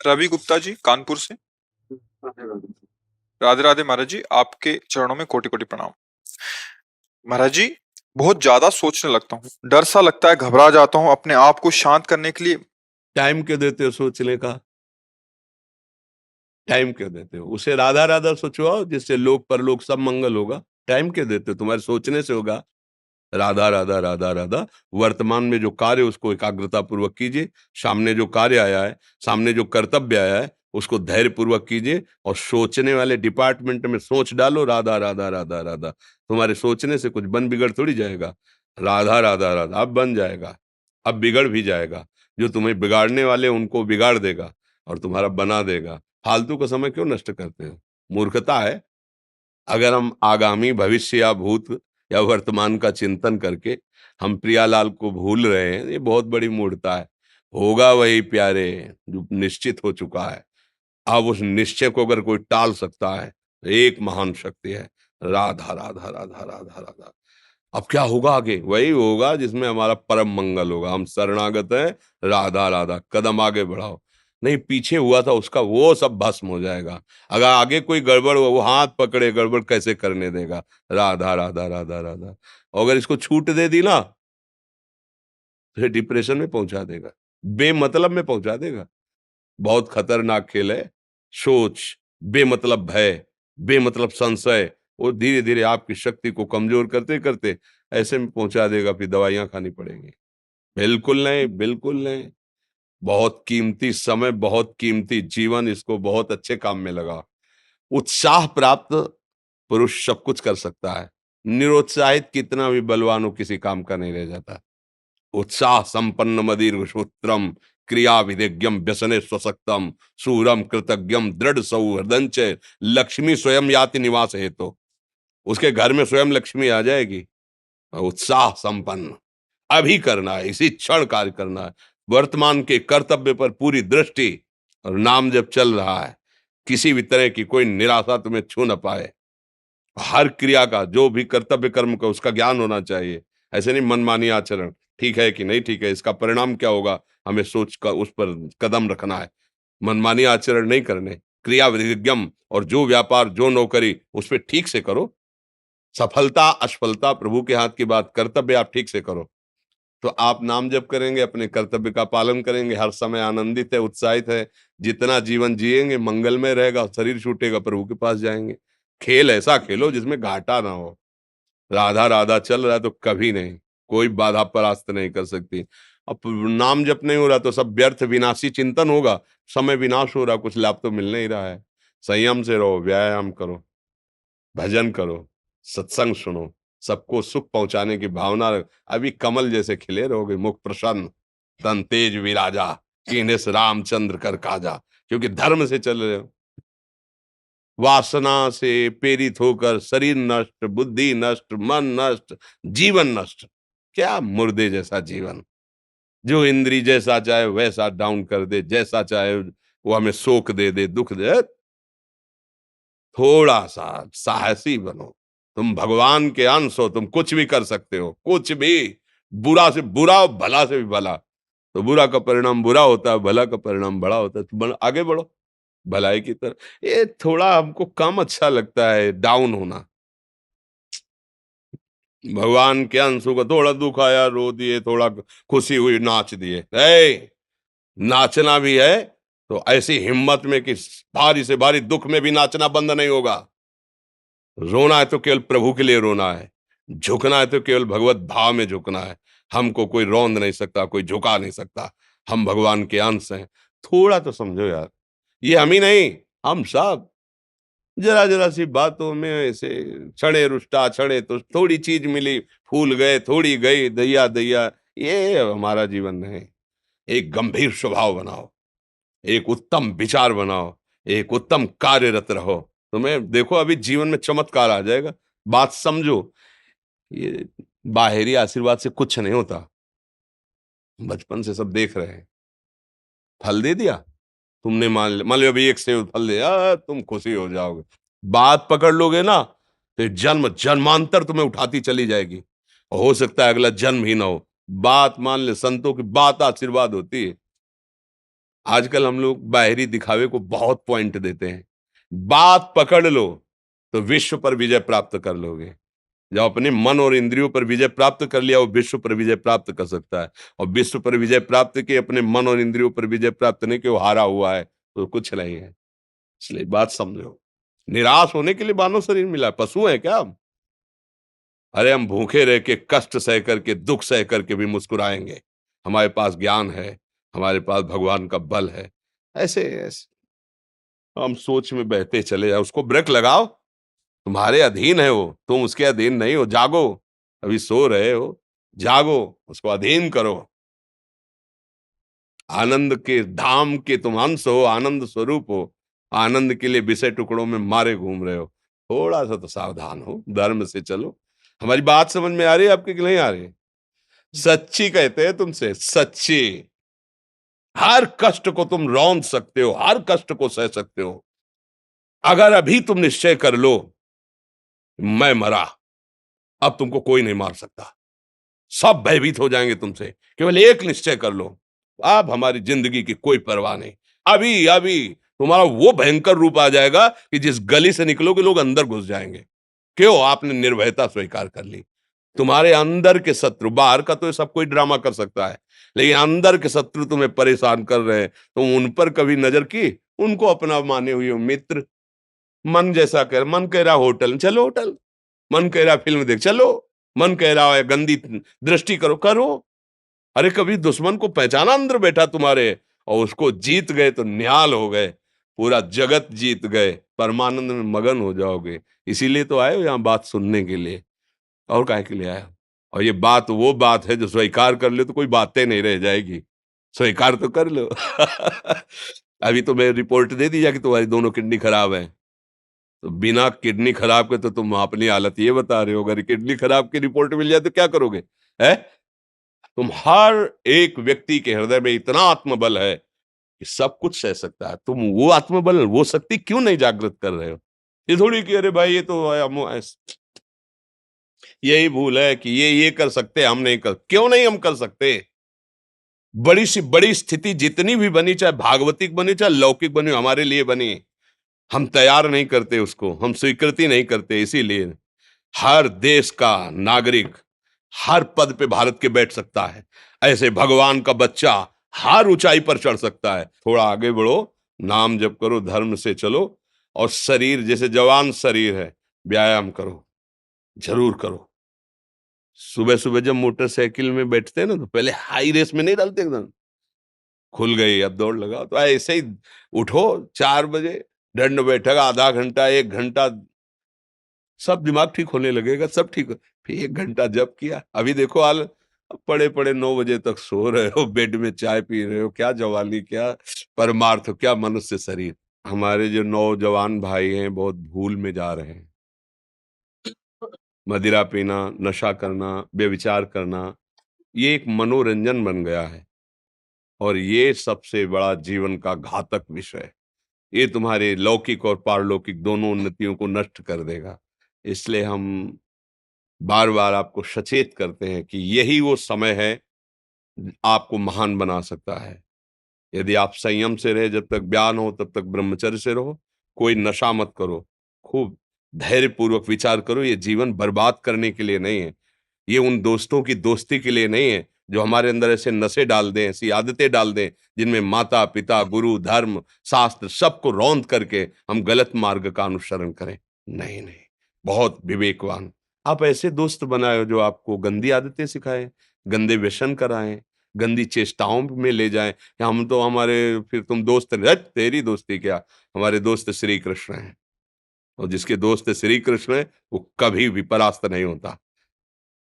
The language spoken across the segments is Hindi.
रवि गुप्ता जी कानपुर से। राधे राधे महाराज जी, आपके चरणों में कोटि कोटि प्रणाम। महाराज जी, बहुत ज्यादा सोचने लगता हूँ, डर सा लगता है, घबरा जाता हूँ। अपने आप को शांत करने के लिए टाइम क्यों देते हो सोचने का? टाइम क्यों देते हो? उसे राधा राधा सोचवाओ, जिससे लोक परलोक सब मंगल होगा। टाइम क्यों देते हो? तुम्हारे सोचने से होगा। राधा राधा राधा राधा। वर्तमान में जो कार्य उसको एकाग्रता पूर्वक कीजिए। सामने जो कार्य आया है, सामने जो कर्तव्य आया है, उसको धैर्य पूर्वक कीजिए। और सोचने वाले डिपार्टमेंट में सोच डालो राधा राधा राधा राधा। तुम्हारे सोचने से कुछ बन बिगड़ थोड़ी जाएगा। राधा राधा राधा अब बन जाएगा, अब बिगड़ भी जाएगा। जो तुम्हें बिगाड़ने वाले उनको बिगाड़ देगा और तुम्हारा बना देगा। फालतू का समय क्यों नष्ट करते हो? मूर्खता है। अगर हम आगामी भविष्य या भूत या वर्तमान का चिंतन करके हम प्रियालाल को भूल रहे हैं, ये बहुत बड़ी मूर्खता है। होगा वही प्यारे जो निश्चित हो चुका है। अब उस निश्चय को अगर कोई टाल सकता है तो एक महान शक्ति है, राधा राधा राधा राधा राधा। अब क्या होगा आगे? वही होगा जिसमें हमारा परम मंगल होगा। हम शरणागत हैं, राधा राधा। कदम आगे बढ़ाओ। नहीं, पीछे हुआ था उसका वो सब भस्म हो जाएगा। अगर आगे कोई गड़बड़ हुआ, वो हाथ पकड़े गड़बड़ कैसे करने देगा? राधा राधा राधा राधा। और अगर इसको छूट दे दी ना, फिर डिप्रेशन में पहुंचा देगा, बेमतलब में पहुंचा देगा। बहुत खतरनाक खेल है। सोच, बेमतलब भय, बेमतलब संशय, वो धीरे धीरे आपकी शक्ति को कमजोर करते करते ऐसे में पहुंचा देगा, फिर दवाइयां खानी पड़ेंगी। बिल्कुल नहीं, बिल्कुल नहीं। बहुत कीमती समय, बहुत कीमती जीवन, इसको बहुत अच्छे काम में लगा। उत्साह प्राप्त पुरुष सब कुछ कर सकता है। निरुत्साहित कितना भी बलवान हो, किसी काम का नहीं रह जाता। उत्साह संपन्न मदीर सूत्रम, क्रिया विधिज्ञम व्यसने स्वसक्तम, सूरम कृतज्ञम दृढ़ सौहृदंच, लक्ष्मी स्वयं याति निवास हेतु। उसके घर में स्वयं लक्ष्मी आ जाएगी। उत्साह संपन्न अभी करना है, इसी क्षण कार्य करना है। वर्तमान के कर्तव्य पर पूरी दृष्टि। और नाम जब चल रहा है, किसी भी तरह की कोई निराशा तुम्हें छू न पाए। हर क्रिया का, जो भी कर्तव्य कर्म का, उसका ज्ञान होना चाहिए। ऐसे नहीं मनमानी आचरण, ठीक है कि नहीं ठीक है, इसका परिणाम क्या होगा, हमें सोच कर उस पर कदम रखना है। मनमानी आचरण नहीं करने। क्रिया विधिज्ञम, और जो व्यापार जो नौकरी उस पर ठीक से करो। सफलता असफलता प्रभु के हाथ की बात, कर्तव्य आप ठीक से करो तो आप नाम जप करेंगे, अपने कर्तव्य का पालन करेंगे, हर समय आनंदित है, उत्साहित है। जितना जीवन जिएंगे मंगलमय रहेगा। शरीर छूटेगा, प्रभु के पास जाएंगे। खेल ऐसा खेलो जिसमें घाटा ना हो। राधा राधा चल रहा है तो कभी नहीं, कोई बाधा परास्त नहीं कर सकती। अब नाम जप नहीं हो रहा तो सब व्यर्थ विनाशी चिंतन होगा। समय विनाश हो रहा, कुछ लाभ तो मिल नहीं रहा है। संयम से रहो, व्यायाम करो, भजन करो, सत्संग सुनो, सबको सुख पहुंचाने की भावना रख। अभी कमल जैसे खिले रहोगे, मुख प्रसन्न, तन तेज विराजा, कीन्हिस रामचंद्र कर काजा। क्योंकि धर्म से चल रहे हो। वासना से प्रेरित होकर शरीर नष्ट, बुद्धि नष्ट, मन नष्ट, जीवन नष्ट। क्या मुर्दे जैसा जीवन, जो इंद्री जैसा चाहे वैसा डाउन कर दे, जैसा चाहे वो हमें शोक दे दे, दुख दे। थोड़ा सा साहसी बनो। तुम भगवान के अंश हो, तुम कुछ भी कर सकते हो, कुछ भी। बुरा से बुरा, भला से भी भला। तो बुरा का परिणाम बुरा होता है, भला का परिणाम बड़ा होता है। तो आगे बढ़ो भलाई की तरफ। ये थोड़ा हमको कम अच्छा लगता है डाउन होना। भगवान के अंशों का थोड़ा दुख आया रो दिए, थोड़ा खुशी हुई नाच दिए। नाचना भी है तो ऐसी हिम्मत में कि भारी से भारी दुख में भी नाचना बंद नहीं होगा। रोना है तो केवल प्रभु के लिए रोना है। झुकना है तो केवल भगवत भाव में झुकना है। हमको कोई रौंद नहीं सकता, कोई झुका नहीं सकता। हम भगवान के अंश हैं। थोड़ा तो समझो यार, ये हम ही नहीं, हम सब जरा जरा सी बातों में ऐसे क्षणे रुष्टा क्षणे तो थोड़ी चीज मिली, फूल गए, थोड़ी गई, दैया दैया। ये हमारा जीवन नहीं। एक गंभीर स्वभाव बनाओ, एक उत्तम विचार बनाओ, एक उत्तम कार्यरत रहो। तुम्हें देखो अभी जीवन में चमत्कार आ जाएगा। बात समझो। ये बाहरी आशीर्वाद से कुछ नहीं होता। बचपन से सब देख रहे हैं। फल दे दिया, तुमने मान लो अभी एक सेब फल दिया, तुम खुशी हो जाओगे। बात पकड़ लोगे ना तो जन्म जन्मांतर तुम्हें उठाती चली जाएगी। हो सकता है अगला जन्म ही ना हो। बात मान ले, संतों की बात आशीर्वाद होती है। आजकल हम लोग बाहरी दिखावे को बहुत पॉइंट देते हैं। बात पकड़ लो तो विश्व पर विजय प्राप्त कर लोगे। जब अपने मन और इंद्रियों पर विजय प्राप्त कर लिया, वो विश्व पर विजय प्राप्त कर सकता है। और विश्व पर विजय प्राप्त किए, अपने मन और इंद्रियों पर विजय प्राप्त नहीं कि वो हारा हुआ है, तो कुछ नहीं है। इसलिए बात समझो। निराश होने के लिए मानव शरीर मिला, पशु है क्या हम? अरे हम भूखे रह के, कष्ट सह करके, दुख सह करके भी मुस्कुराएंगे। हमारे पास ज्ञान है, हमारे पास भगवान का बल है। ऐसे ऐसे हम सोच में बहते चले जाओ, उसको ब्रेक लगाओ। तुम्हारे अधीन है वो, तुम उसके अधीन नहीं हो। जागो, अभी सो रहे हो, जागो, उसको अधीन करो। आनंद के धाम के तुम अंश हो, आनंद स्वरूप हो। आनंद के लिए विषय टुकड़ों में मारे घूम रहे हो। थोड़ा सा तो सावधान हो, धर्म से चलो। हमारी बात समझ में आ रही है आपकी कि नहीं आ रही? सच्ची कहते हैं तुमसे, सच्ची। हर कष्ट को तुम रौंद सकते हो, हर कष्ट को सह सकते हो। अगर अभी तुम निश्चय कर लो, मैं मरा, अब तुमको कोई नहीं मार सकता। सब भयभीत हो जाएंगे तुमसे। केवल एक निश्चय कर लो, अब हमारी जिंदगी की कोई परवाह नहीं। अभी अभी तुम्हारा वो भयंकर रूप आ जाएगा कि जिस गली से निकलोगे लोग अंदर घुस जाएंगे। क्यों? आपने निर्भयता स्वीकार कर ली। तुम्हारे अंदर के शत्रु, बाहर का तो सब कोई ड्रामा कर सकता है, लेकिन अंदर के शत्रु तुम्हें परेशान कर रहे हैं, तुम उन पर कभी नजर की? उनको अपना माने हुए हो मित्र। मन जैसा कर, मन कह रहा होटल चलो, होटल। मन कह रहा फिल्म देख चलो। मन कह रहा है गंदी दृष्टि करो, करो। अरे कभी दुश्मन को पहचाना अंदर बैठा तुम्हारे, और उसको जीत गए तो निहाल हो गए। पूरा जगत जीत गए, परमानंद में मगन हो जाओगे। इसीलिए तो आए हो यहाँ बात सुनने के लिए, और काहे के लिए आए हो? और ये बात वो बात है जो स्वीकार कर ले तो कोई बातें नहीं रह जाएगी। स्वीकार तो कर लो। अभी तो मैं रिपोर्ट दे दी कि तुम्हारी दोनों किडनी खराब है। तो बिना किडनी खराब के तो तुम अपनी हालत ये बता रहे हो, अगर किडनी खराब की रिपोर्ट मिल जाए तो क्या करोगे? है? तुम हर एक व्यक्ति के हृदय में इतना आत्मबल है कि सब कुछ सह सकता है। तुम वो आत्मबल, वो शक्ति क्यों नहीं जागृत कर रहे हो? ये थोड़ी कि अरे भाई ये तो यही भूल है कि ये कर सकते, हम नहीं कर। क्यों नहीं हम कर सकते? बड़ी सी बड़ी स्थिति जितनी भी बनी, चाहे भागवतिक बनी चाहे लौकिक बनी, हमारे लिए बनी, हम तैयार नहीं करते उसको, हम स्वीकृति नहीं करते। इसीलिए हर देश का नागरिक हर पद पे भारत के बैठ सकता है। ऐसे भगवान का बच्चा हर ऊंचाई पर चढ़ सकता है। थोड़ा आगे बढ़ो, नाम जप करो, धर्म से चलो, और शरीर जैसे जवान शरीर है, व्यायाम करो, जरूर करो। सुबह सुबह जब मोटरसाइकिल में बैठते हैं ना, तो पहले हाई रेस में नहीं डालते एकदम, खुल गई अब दौड़ लगाओ, तो ऐसे ही उठो 4 बजे, दंड बैठक आधा घंटा 1 घंटा, सब दिमाग ठीक होने लगेगा, सब ठीक हो। फिर 1 घंटा जप किया, अभी देखो हाल, पड़े पड़े 9 बजे तक सो रहे हो, बेड में चाय पी रहे हो। क्या जवानी, क्या परमार्थ, क्या मनुष्य शरीर। हमारे जो नौजवान भाई हैं बहुत भूल में जा रहे हैं। मदिरा पीना, नशा करना, व्यभिचार करना, ये एक मनोरंजन बन गया है, और ये सबसे बड़ा जीवन का घातक विषय है। ये तुम्हारे लौकिक और पारलौकिक दोनों उन्नतियों को नष्ट कर देगा। इसलिए हम बार बार आपको सचेत करते हैं कि यही वो समय है आपको महान बना सकता है। यदि आप संयम से रहे, जब तक ज्ञान हो तब तक ब्रह्मचर्य से रहो, कोई नशा मत करो, खूब धैर्य पूर्वक विचार करो। ये जीवन बर्बाद करने के लिए नहीं है, ये उन दोस्तों की दोस्ती के लिए नहीं है जो हमारे अंदर ऐसे नशे डाल दें, ऐसी आदतें डाल दें जिनमें माता पिता, गुरु, धर्म, शास्त्र सबको रौंद करके हम गलत मार्ग का अनुसरण करें। नहीं नहीं, बहुत विवेकवान। आप ऐसे दोस्त बनाए हो जो आपको गंदी आदतें सिखाएं, गंदे व्यसन कराएं, गंदी चेष्टाओं में ले जाएं। या हम तो हमारे, फिर तुम दोस्त नहीं, हट, तेरी दोस्ती क्या, हमारे दोस्त श्री कृष्ण हैं, और जिसके दोस्त श्री कृष्ण है वो कभी भी परास्त नहीं होता।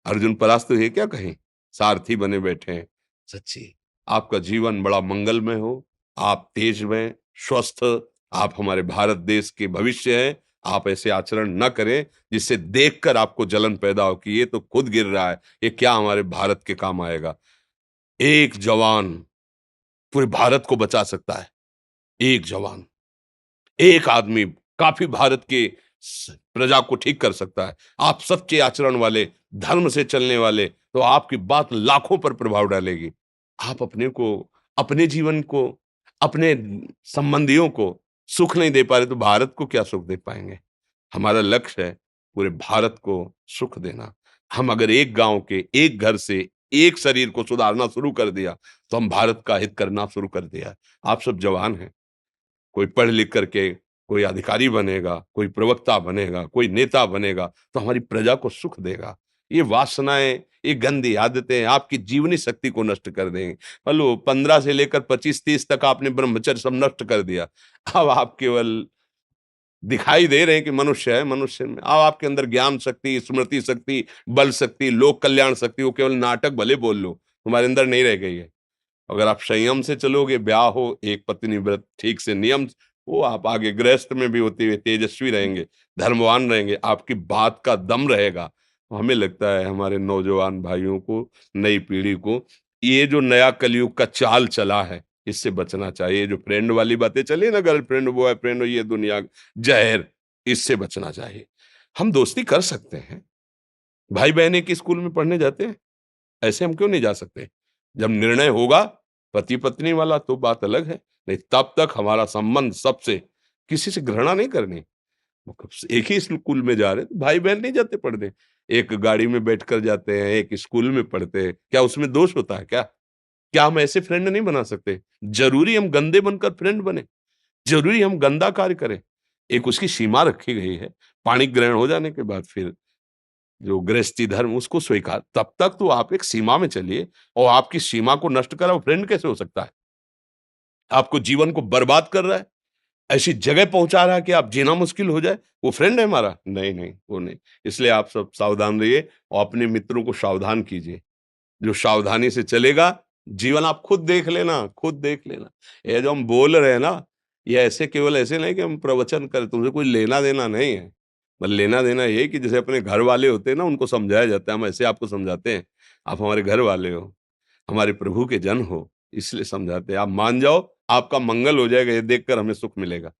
अर्जुन परास्त हुए क्या कहीं? सारथी बने बैठे हैं। सच्ची आपका जीवन बड़ा मंगलमय हो, आप तेज में स्वस्थ, आप हमारे भारत देश के भविष्य हैं। आप ऐसे आचरण न करें जिससे देखकर आपको जलन पैदा हो कि ये तो खुद गिर रहा है, ये क्या हमारे भारत के काम आएगा। एक जवान पूरे भारत को बचा सकता है। एक जवान, एक आदमी काफी भारत के प्रजा को ठीक कर सकता है। आप सच्चे आचरण वाले, धर्म से चलने वाले, तो आपकी बात लाखों पर प्रभाव डालेगी। आप अपने को, अपने जीवन को, अपने संबंधियों को सुख नहीं दे पा रहे तो भारत को क्या सुख दे पाएंगे? हमारा लक्ष्य है पूरे भारत को सुख देना। हम अगर एक गांव के एक घर से एक शरीर को सुधारना शुरू कर दिया तो हम भारत का हित करना शुरू कर दिया। आप सब जवान हैं, कोई पढ़ लिख करके कोई अधिकारी बनेगा, कोई प्रवक्ता बनेगा, कोई नेता बनेगा तो हमारी प्रजा को सुख देगा। ये वासनाएं, ये गंदी आदतें आपकी जीवनी शक्ति को नष्ट कर देंगे। मान लो 15 से लेकर 25-30 तक आपने ब्रह्मचर्य सब नष्ट कर दिया। अब आप केवल दिखाई दे रहे हैं कि मनुष्य है, मनुष्य में अब आपके अंदर ज्ञान शक्ति, स्मृति शक्ति, बल शक्ति, लोक कल्याण शक्ति, वो केवल नाटक भले बोल लो, तुम्हारे अंदर नहीं रह गई है। अगर आप संयम से चलोगे, ब्याह हो, एक पत्नी व्रत ठीक से नियम, वो आप आगे गृहस्थ में भी होते हुए तेजस्वी रहेंगे, धर्मवान रहेंगे, आपकी बात का दम रहेगा। तो हमें लगता है हमारे नौजवान भाइयों को, नई पीढ़ी को, ये जो नया कलयुग का चाल चला है, इससे बचना चाहिए। जो फ्रेंड वाली बातें चली ना, गर्लफ्रेंड, बॉयफ्रेंड, ये दुनिया जहर, इससे बचना चाहिए। हम दोस्ती कर सकते हैं, भाई बहन एक ही स्कूल में पढ़ने जाते हैं, ऐसे हम क्यों नहीं जा सकते? जब निर्णय होगा पति पत्नी वाला तो बात अलग है, नहीं तब तक हमारा संबंध सबसे, किसी से घृणा नहीं करनी। एक ही स्कूल में जा रहे हैं तो भाई बहन नहीं जाते पढ़ने, एक गाड़ी में बैठकर जाते हैं, एक स्कूल में पढ़ते हैं, क्या उसमें दोष होता है क्या? क्या हम ऐसे फ्रेंड नहीं बना सकते? जरूरी हम गंदे बनकर फ्रेंड बने? जरूरी हम गंदा कार्य करें? एक उसकी सीमा रखी गई है, पाणी ग्रहण हो जाने के बाद फिर जो गृहस्थी धर्म उसको स्वीकार, तब तक तो आप एक सीमा में चलिए, और आपकी सीमा को नष्ट करा वो फ्रेंड कैसे हो सकता है? आपको जीवन को बर्बाद कर रहा है, ऐसी जगह पहुंचा रहा है कि आप जीना मुश्किल हो जाए, वो फ्रेंड है हमारा? नहीं, नहीं, वो नहीं। इसलिए आप सब सावधान रहिए और अपने मित्रों को सावधान कीजिए। जो सावधानी से चलेगा, जीवन आप खुद देख लेना, खुद देख लेना। ये जो हम बोल रहे हैं ना, ये ऐसे केवल ऐसे नहीं कि हम प्रवचन करें, तुमसे कोई लेना-देना नहीं है। बस लेना-देना ये है कि जैसे अपने घर वाले होते हैं ना, उनको समझाया जाता है, हम ऐसे आपको समझाते हैं। आप हमारे घर वाले हो, हमारे प्रभु के जन हो, इसलिए समझाते हैं। आप मान जाओ, आपका मंगल हो जाएगा, ये देखकर हमें सुख मिलेगा।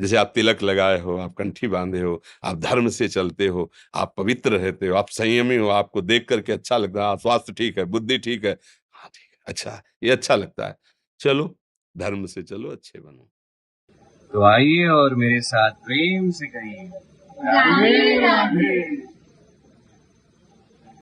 जैसे आप तिलक लगाए हो, आप कंठी बांधे हो, आप धर्म से चलते हो, आप पवित्र रहते हो, आप संयमी हो, आपको देख कर के अच्छा लगता है, हाँ, स्वास्थ्य ठीक है, बुद्धि ठीक है, हाँ, ठीक है, अच्छा, ये अच्छा लगता है। चलो, धर्म से चलो, अच्छे बनो। तो आइए और मेरे साथ प्रेम से कहिए, राधे राधे।